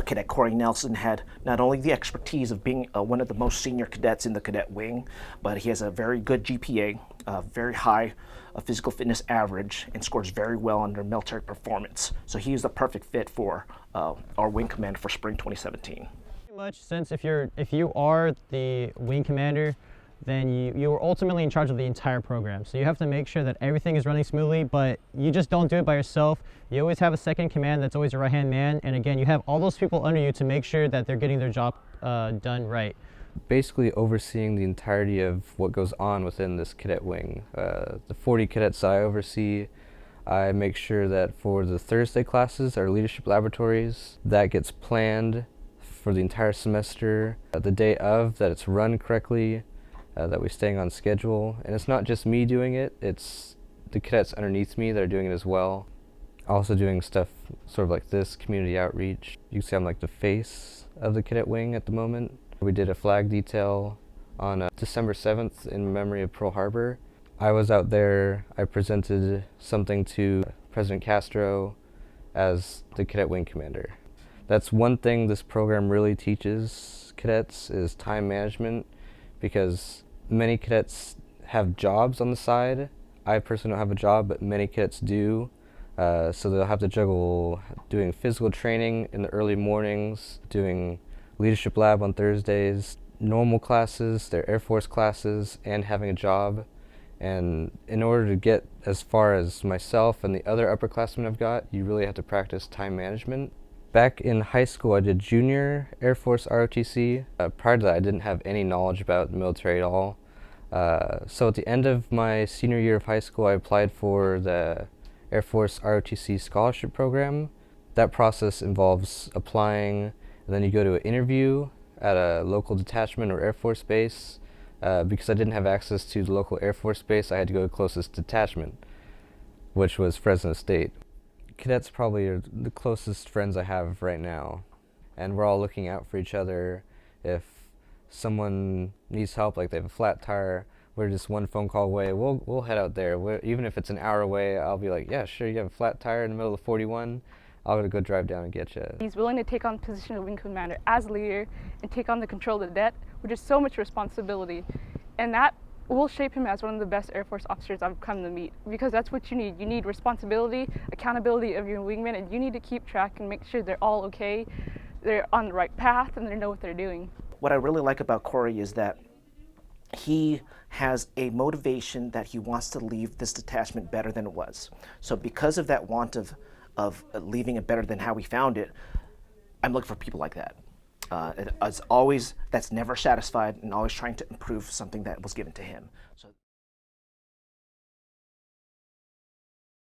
Cadet Cory Nelson had not only the expertise of being one of the most senior cadets in the cadet wing, but he has a very good GPA, very high physical fitness average, and scores very well under military performance. So he is the perfect fit for our wing commander for spring 2017. Pretty much, since if you are the wing commander, then you are ultimately in charge of the entire program. So you have to make sure that everything is running smoothly, but you just don't do it by yourself. You always have a second command that's always a right-hand man, and again, you have all those people under you to make sure that they're getting their job done right. Basically overseeing the entirety of what goes on within this cadet wing. The 40 cadets I oversee, I make sure that for the Thursday classes, our leadership laboratories, that gets planned for the entire semester. The day of, that it's run correctly, that we're staying on schedule. And it's not just me doing it, it's the cadets underneath me that are doing it as well. Also doing stuff sort of like this, community outreach. You can see I'm like the face of the cadet wing at the moment. We did a flag detail on December 7th in memory of Pearl Harbor. I was out there, I presented something to President Castro as the cadet wing commander. That's one thing this program really teaches cadets is time management, because many cadets have jobs on the side. I personally don't have a job, but many cadets do. So they'll have to juggle doing physical training in the early mornings, doing leadership lab on Thursdays, normal classes, their Air Force classes, and having a job. And in order to get as far as myself and the other upperclassmen I've got, you really have to practice time management. Back in high school, I did junior Air Force ROTC. Prior to that, I didn't have any knowledge about the military at all. So at the end of my senior year of high school, I applied for the Air Force ROTC scholarship program. That process involves applying, and then you go to an interview at a local detachment or Air Force base. Because I didn't have access to the local Air Force base, I had to go to the closest detachment, which was Fresno State. Cadets probably are the closest friends I have right now, and we're all looking out for each other. If someone needs help, like they have a flat tire, we're just one phone call away. We'll head out there. Even if it's an hour away, I'll be like, yeah, sure, you have a flat tire in the middle of 41. I'll go drive down and get you. He's willing to take on the position of wing commander as leader and take on the control of the det, which is so much responsibility. And that will shape him as one of the best Air Force officers I've come to meet, because that's what you need. You need responsibility, accountability of your wingmen, and you need to keep track and make sure they're all okay, they're on the right path, and they know what they're doing. What I really like about Cory is that he has a motivation that he wants to leave this detachment better than it was. So because of that want of leaving it better than how we found it, I'm looking for people like that. As always, that's never satisfied and always trying to improve something that was given to him. So